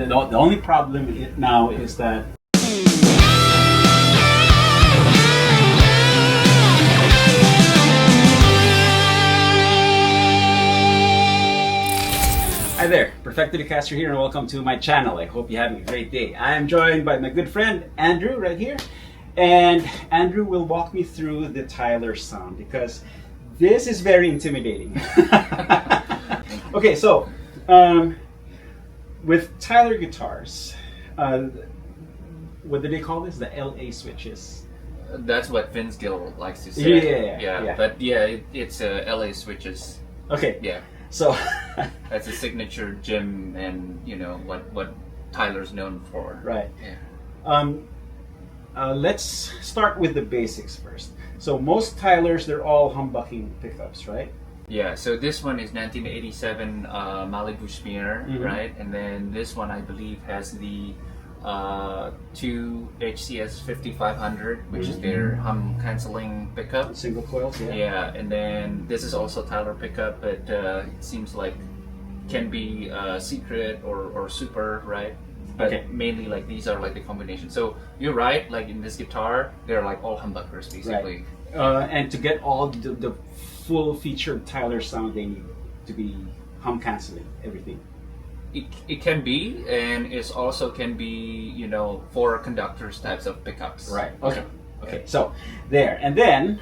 The only problem now is that hi there, Perfecto De Castro here, and welcome to my channel. I hope you're having a great day. I am joined by my good friend Andrew right here, and Andrew will walk me through the Tyler sound because this is very intimidating. Okay, so with Tyler guitars, what do they call this? The LA switches. That's what Vince Gill likes to say. Yeah. But yeah, it's LA switches. Okay. Yeah. So that's a signature Jim, and you know what Tyler's known for. Right. Yeah. Let's start with the basics first. So most Tylers, they're all humbucking pickups, right? Yeah. So this one is 1987 Malibu Smear, right? And then this one, I believe, has the 2 HCS 5500, which is their hum canceling pickup. Single coils, yeah. Yeah, and then this is also Tyler pickup, but it seems like can be secret or super, right? But Okay. mainly like these are like the combination. So you're right, like in this guitar, they're like all humbuckers basically. Right. And to get all the full featured Tyler sound, they need to be hum canceling everything. It can be, and it also can be, you know, for conductors types of pickups. Right. Okay. Okay. So there, and then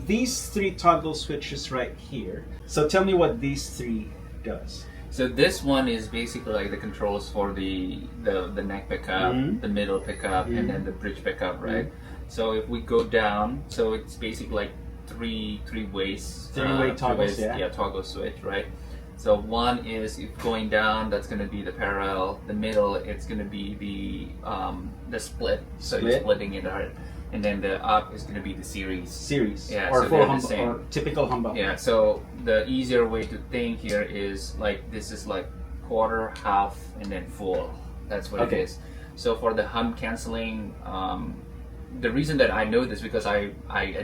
these three toggle switches right here. So tell me what these three does. So this one is basically like the controls for the neck pickup, the middle pickup, and then the bridge pickup, right? So if we go down, so it's basically like three ways. Three-way toggles, yeah, toggle switch, right? So one is if going down, that's going to be the parallel. The middle, it's going to be the split. So you're splitting it out. And then the up is going to be the series. Yeah, or so full the same. or typical humbucker. Yeah. So the easier way to think here is like this is like quarter, half, and then full. That's what it is. So for the hum canceling, the reason that I know this because I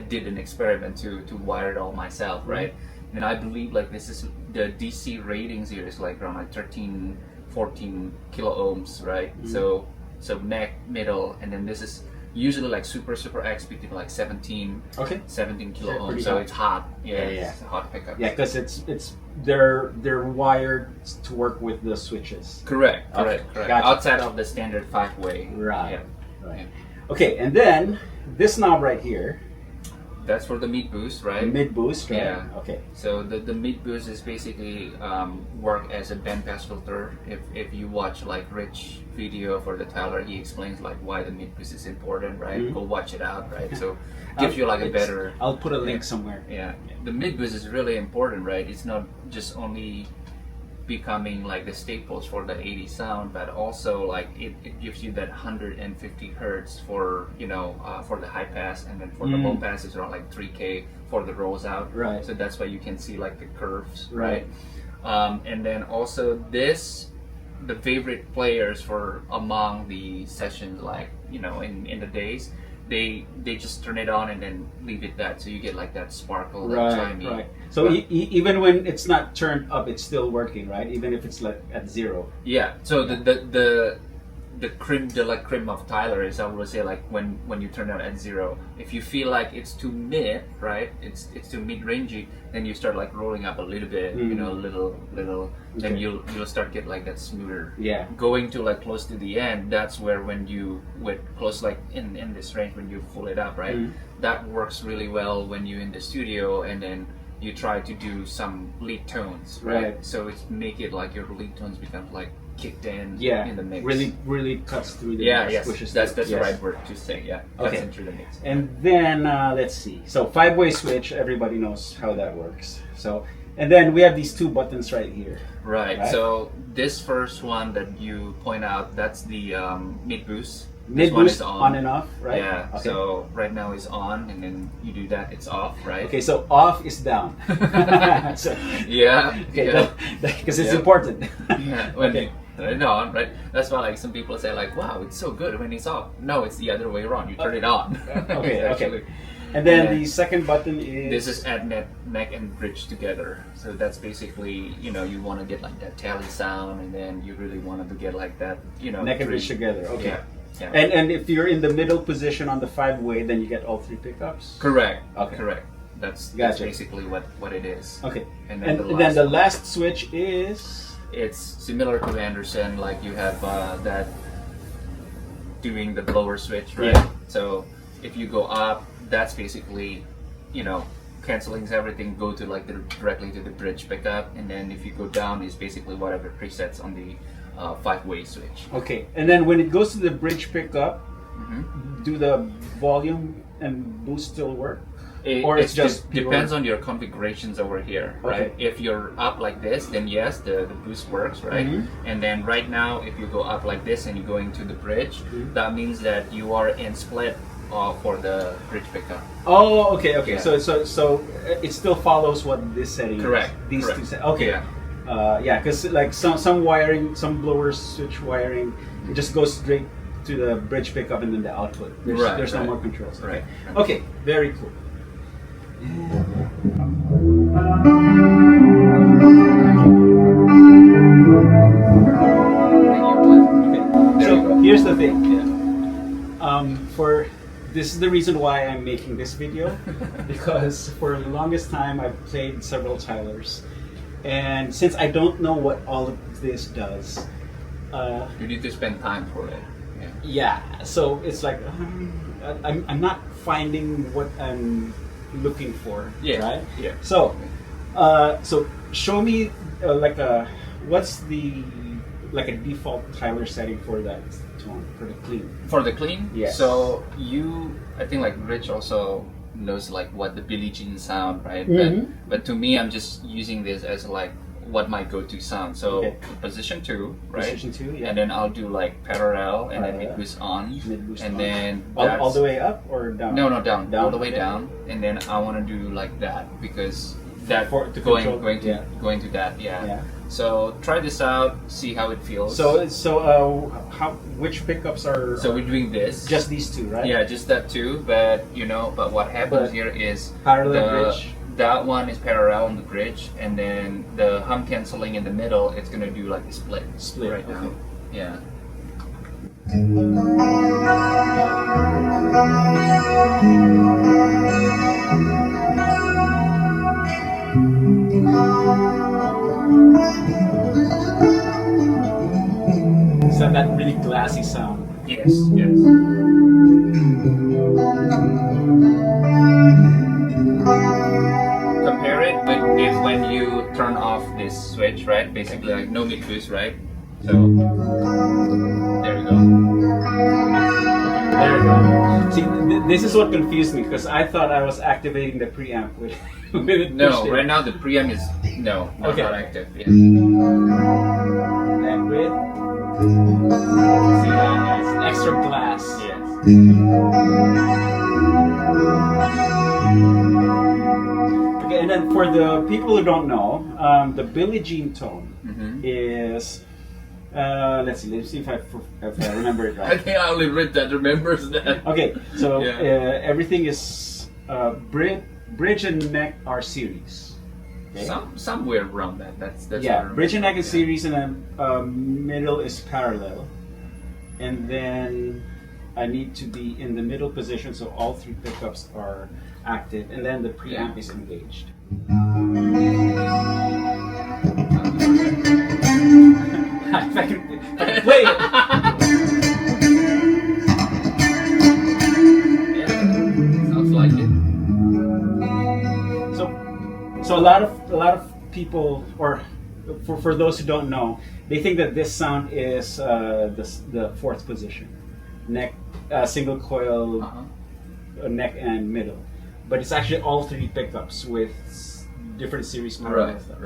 did an experiment to wire it all myself, right? And I believe like this is the DC ratings here is like around like 13, 14 kilo ohms, right? So neck, middle, and then this is usually like super X between like 17 kilo ohms. So it's hot. Yeah. It's a hot pickup. Yeah, because they're wired to work with the switches. Correct. Gotcha. Outside of the standard 5-way. Right. Yeah. Right. Okay, and then this knob right here. That's for the mid boost, right? Mid boost, right? Yeah. Okay. So the mid boost is basically work as a bandpass filter. If you watch like Rich video for the Tyler, he explains like why the mid boost is important, right? Go watch it out, right? So gives you like a better. I'll put a link somewhere. Yeah. The mid boost is really important, right? It's not just only becoming like the staples for the 80 sound, but also like it gives you that 150 hertz for, you know, for the high pass, and then for the low pass is around like 3K for the rolls out. Right. So that's why you can see like the curves, right? And then also this, the favorite players for among the sessions, like, you know, in the days, they just turn it on and then leave it that, so you get like that sparkle, that chimey. Right. So even when it's not turned up, it's still working, right? Even if it's like at zero. Yeah. So the creme de la creme of Tyler is, I would say, like when you turn it at zero, if you feel like it's too mid, right? It's too mid rangey, then you start like rolling up a little bit, you know, little. Then you'll start get like that smoother. Yeah. Going to like close to the end, that's where when you with close like in this range when you pull it up, right? That works really well when you're in the studio and then you try to do some lead tones, right? So it's make it like your lead tones become like kicked in the mix. Really cuts through the mix. Yes. That's the right word to say. Yeah. Cuts in through the mix. And then let's see. So 5-way switch, everybody knows how that works. So, and then we have these two buttons right here. Right. So this first one that you point out, that's the mid boost. Mid boost on and off, right? Yeah. Okay. So right now it's on, and then you do that, it's off, right? Okay. So off is down. So, yeah. Okay. Because it's important. Yeah. When you turn it on, right? That's why like some people say like, wow, it's so good when it's off. No, it's the other way around. You turn it on. Okay. And then the second button is... This is add neck and bridge together. So that's basically, you know, you want to get like that tally sound, and then you really wanted to get like that, you know, neck and bridge together. Okay. Yeah. Yeah. And if you're in the middle position on the 5-way, then you get all 3 pickups? Correct. Okay. Correct. That's Gotcha. basically what it is. Okay. And then the last switch is... It's similar to Anderson, like you have that doing the blower switch, right? Yeah. So if you go up, that's basically, you know, canceling everything, go to like directly to the bridge pickup, and then if you go down, is basically whatever presets on the 5-way switch. Okay, and then when it goes to the bridge pickup, do the volume and boost still work? Or it's just depends on your configurations over here, right? Okay. If you're up like this, then yes, the boost works, right? And then right now, if you go up like this and you're going to the bridge, that means that you are in split for the bridge pickup. Oh, okay. Yeah. So it still follows what this setting Correct. is. These Correct. two settings. Okay. Yeah. Yeah, because like some wiring, some blower switch wiring, it just goes straight to the bridge pickup and then the output. There's no more controls. Okay. Right. Okay. Very cool. So here's the thing. This is the reason why I'm making this video, because for the longest time I've played several Tylers, and since I don't know what all of this does, you need to spend time for it. yeah. So it's like I'm not finding what I'm looking for. Yeah. Right. Yeah. So, so show me what's the like a default Tyler setting for that tone for the clean. For the clean, yes. So I think like Rich also knows like what the Billie Jean sound, right? But to me, I'm just using this as like what my go-to sound. So position 2, right? Position 2, yeah. And then I'll do like parallel and then mid boost on, and then all the way up or down? No, down, all the way down. And then I want to do like that because that going to that, yeah. So try this out, see how it feels. So which pickups are? So we're doing this. Just these 2, right? Yeah, just that 2. But but what happens here is parallel bridge. That one is parallel on the bridge, and then the hum canceling in the middle, it's gonna do like a split right now. Yeah. Is that really glassy sound? Yes. Compare it with when you turn off this switch, right? Basically, like no mid boost, right? So there you go. There you go. See, this is what confused me because I thought I was activating the preamp with it. No, right now the preamp is not active. Yeah. And with it's extra glass. Yes. Okay, and then for the people who don't know, the Billie Jean tone is. Let's see if I remember it right. I think I only read that remembers that. Okay, so everything is bridge and neck are series. Okay? Somewhere around that. That's bridge and neck is series, and then middle is parallel, and then I need to be in the middle position, so all 3 pickups are active, and then the preamp is engaged. If I can play it. Yeah, sounds like it. So a lot of people, or for those who don't know, they think that this sound is the 4th position, neck, single coil, neck and middle, but it's actually all 3 pickups with different series parallel stuff.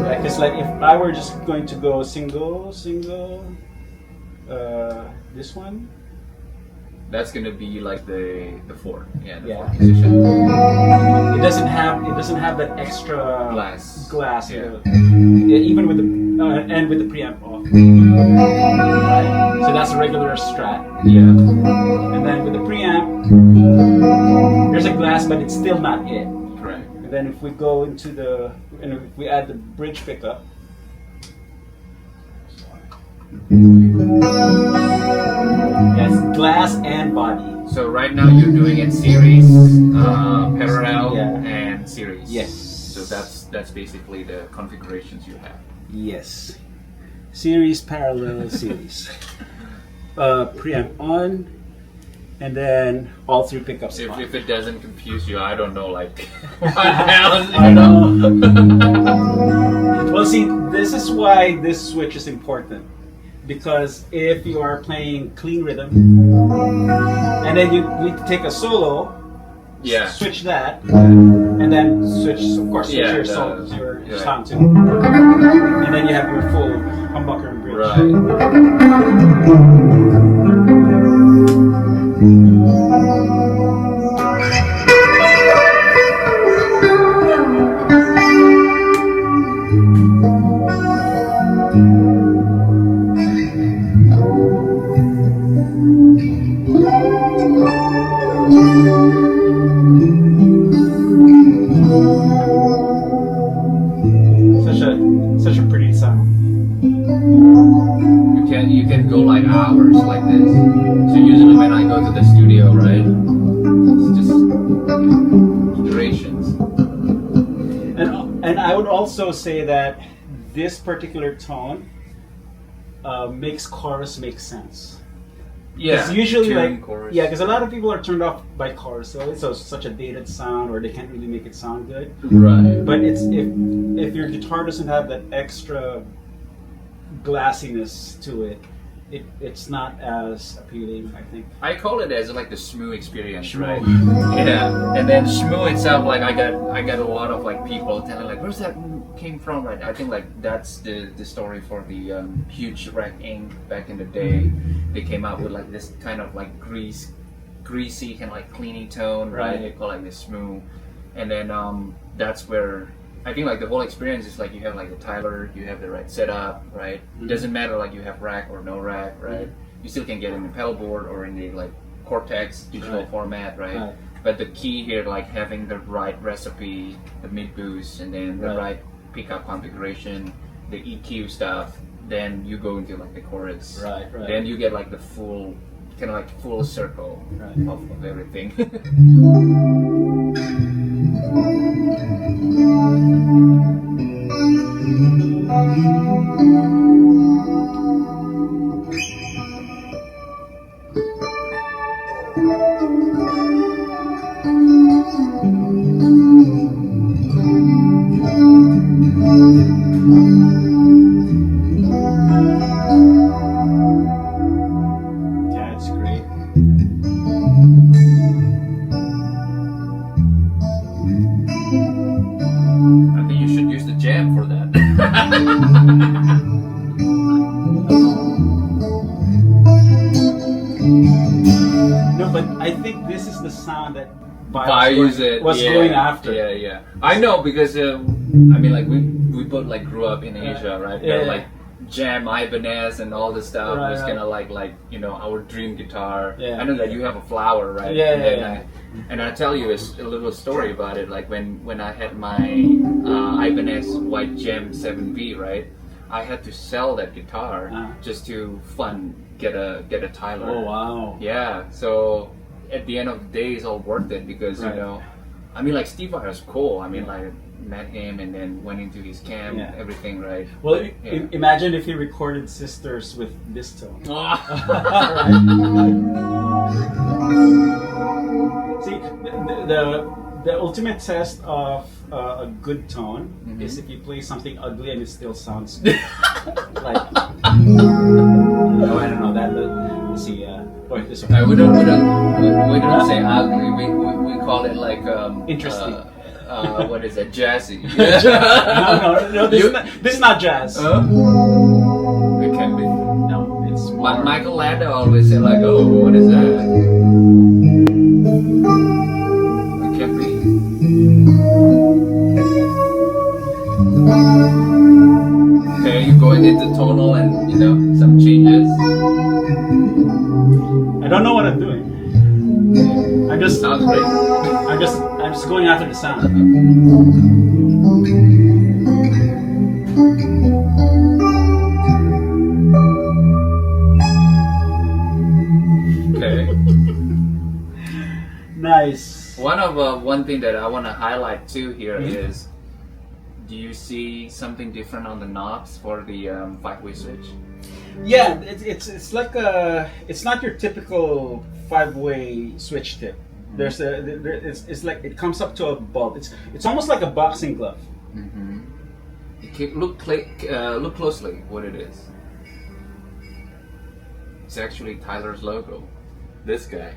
Because like if I were just going to go single, this one. That's gonna be like the 4, the 4th position. It doesn't have that extra glass. Even with the and with the preamp off. Right. So that's a regular strat. Yeah. And then with the preamp, there's a glass, but it's still not it. Correct. And then if we go into if we add the bridge pickup. Yes, glass and body. So right now you're doing it series, parallel, and series. Yes. So that's basically the configurations you have. Yes. Series, parallel, series. Preamp on, and then all three pickups on. If it doesn't confuse you, I don't know, like, what else, I know. Well, see, this is why this switch is important. Because if you are playing clean rhythm, and then you need to take a solo, switch that, and then switch your solo, your sound too, and then you have your full humbucker and bridge. Such a pretty sound. You can go like hours like this. So usually when I go to the studio, right, it's just durations. And I would also say that this particular tone makes chorus make sense. Yeah, usually chorus. because a lot of people are turned off by chorus, so it's such a dated sound, or they can't really make it sound good. Right. But it's if your guitar doesn't have that extra glassiness to it, it's not as appealing, I think. I call it as like the SCHMOO experience, SCHMOO. right? Yeah, and then SCHMOO itself, like I got a lot of like people telling like, where's that came from, right? I think like that's the story for the huge Rack Inc. back in the day. They came out with like this kind of like greasy kind of like cleaning tone, right? They call it like the SCHMOO, and then that's where I think like the whole experience is like you have like the Tyler, you have the right setup, right? Mm-hmm. Doesn't matter like you have rack or no rack, right? Mm-hmm. You still can get in the pedal board or in the like Cortex digital format, right? But the key here, like having the right recipe, the mid boost, and then the right pickup configuration, the EQ stuff. Then you go into like the chorus, right? Then you get like the full kind of like full circle of everything. That's great. I think you should use the jam for that. No, but I think this is the sound that was going after. Yeah. I know because I mean, like we both like grew up in Asia, right? Like Jam, Ibanez, and all this stuff was kind of like you know our dream guitar. I know that you have a flower, right? And I tell you a little story about it. Like when I had my Ibanez White Gem 7B, right? I had to sell that guitar just to get a Tyler. Oh wow! Yeah, so at the end of the day, it's all worth it because you know, I mean, like Steve Vai was cool. I mean, like met him and then went into his camp, everything, right? Well, imagine if he recorded Sisters with this tone. See, the ultimate test of a good tone is if you play something ugly and it still sounds good. Like, no, I don't know that. Let's see. This one. We don't say ugly. We call it like interesting. What is it? Jazzy. No. This is not jazz. It can be. No, it's more. Michael Landau always say like, oh, what is that? It can be. Okay, you go went into tonal and some changes. I don't know what I'm doing. Sounds great. I'm just going after the sound. Okay. Nice. One thing that I want to highlight too here is, do you see something different on the knobs for the 5-way switch? Yeah, it's like it's not your typical 5-way switch tip. There's it's like it comes up to a bulb. It's almost like a boxing glove. Mm-hmm. Look closely what it is. It's actually Tyler's logo. This guy,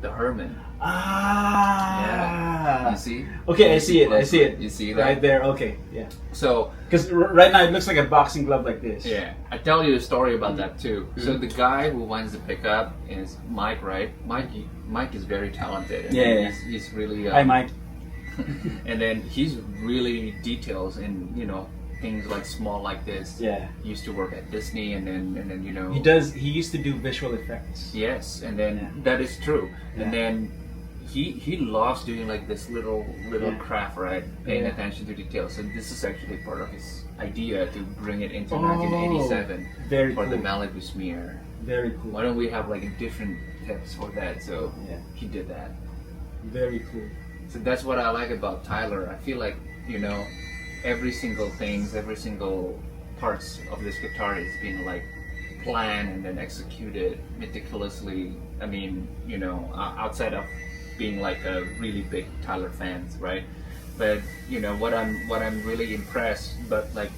the Herman. Ah. Yeah. You see? Okay, I see it. I see it. You see that? Right there. Okay. Yeah. So, because right now it looks like a boxing glove like this. yeah, I tell you a story about that too. So the guy who wants the pickup is Mike, right? Mike is very talented. And Yeah. He's really. Hi, Mike. And then he's really details in things like small like this. Yeah. He used to work at Disney, and then He used to do visual effects. Yes, and then that is true. Yeah. And then he loves doing like this little craft, right? Paying attention to details. So this is actually part of his idea to bring it into 1987 very for cool. the Malibu smear. Very cool. Why don't we have like a different tips for that? So Yeah. he did that. Very cool. So that's what I like about Tyler. I feel like every single parts of this guitar is being like planned and then executed meticulously. I mean, outside of being like a really big Tyler fans, right? But what I'm really impressed, but like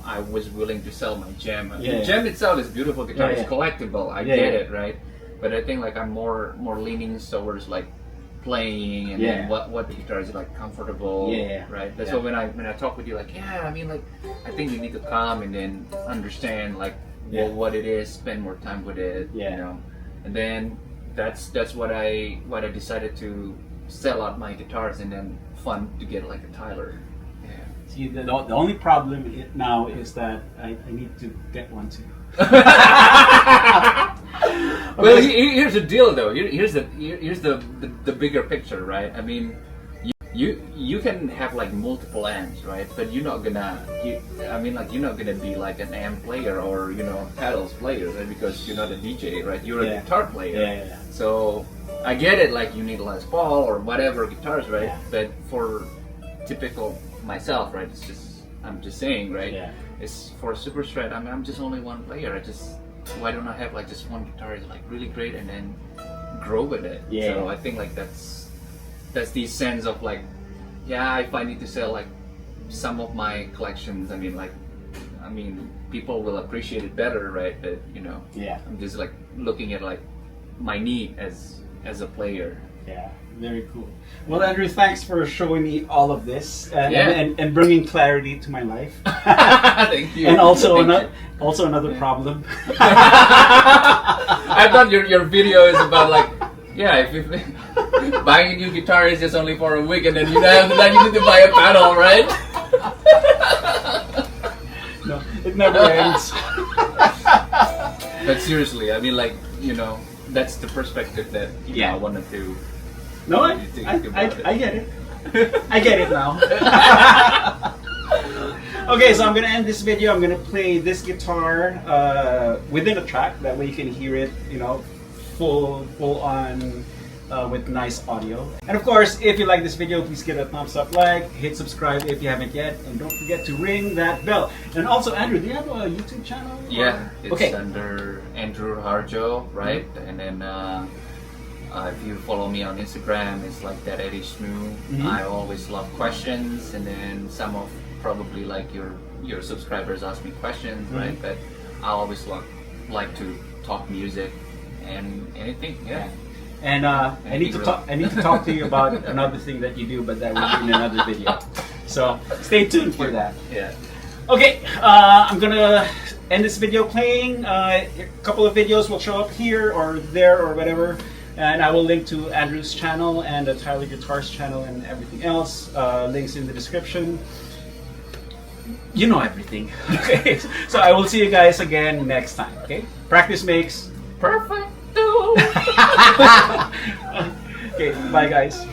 I was willing to sell my gem. The gem itself is beautiful guitar. Yeah, It's collectible. I get it, right? But I think like I'm more leaning towards like playing and then what the guitar is like comfortable, right? That's why when I talk with you, like I mean, like I think you need to come and then understand like what it is, spend more time with it, and then that's what I decided to sell out my guitars and then fun to get like a Tyler. See, the only problem now is that I need to get one too. Well, here's the deal, though. Here's the bigger picture, right? I mean, you can have like multiple amps, right? But you're not gonna be like an amp player or pedals player, right? Because you're not a DJ, right? You're a guitar player. Yeah. So I get it. Like you need a Les Paul or whatever guitars, right? Yeah. But for typical myself, right? I'm just saying, right? Yeah. It's for Super Strat. I'm just only one player. Why don't I have like just one guitar is like really great and then grow with it? Yeah. So I think like that's the sense of like, if I need to sell like some of my collections, I mean people will appreciate it better, right? But I'm just like looking at like my need as a player. Yeah, very cool. Well, Andrew, thanks for showing me all of this and bringing clarity to my life. Thank you. And also another problem. I thought your video is about like, if buying a new guitar is just only for a week, and then you need to buy a pedal, right? No, it never ends. But seriously, I mean, like that's the perspective that I wanted to. No, I get it. I get it now. Okay, so I'm gonna end this video. I'm gonna play this guitar within a track. That way you can hear it, full on with nice audio. And of course, if you like this video, please give it a thumbs up, hit subscribe if you haven't yet, and don't forget to ring that bell. And also, Andrew, do you have a YouTube channel? Yeah, it's under Andrew Raharjo, right? Mm-hmm. And then. If you follow me on Instagram, it's like that SCHMOO. Mm-hmm. I always love questions, and then some of probably like your subscribers ask me questions, right? But I always like to talk music and anything, And I need to talk to you about another thing that you do, but that will be in another video. So stay tuned for that. Yeah. Okay, I'm gonna end this video playing. A couple of videos will show up here or there or whatever. And I will link to Andrew's channel and the Tyler Guitars channel and everything else. Links in the description. you know everything. Okay, so I will see you guys again next time. Okay, practice makes Perfecto. okay, bye guys.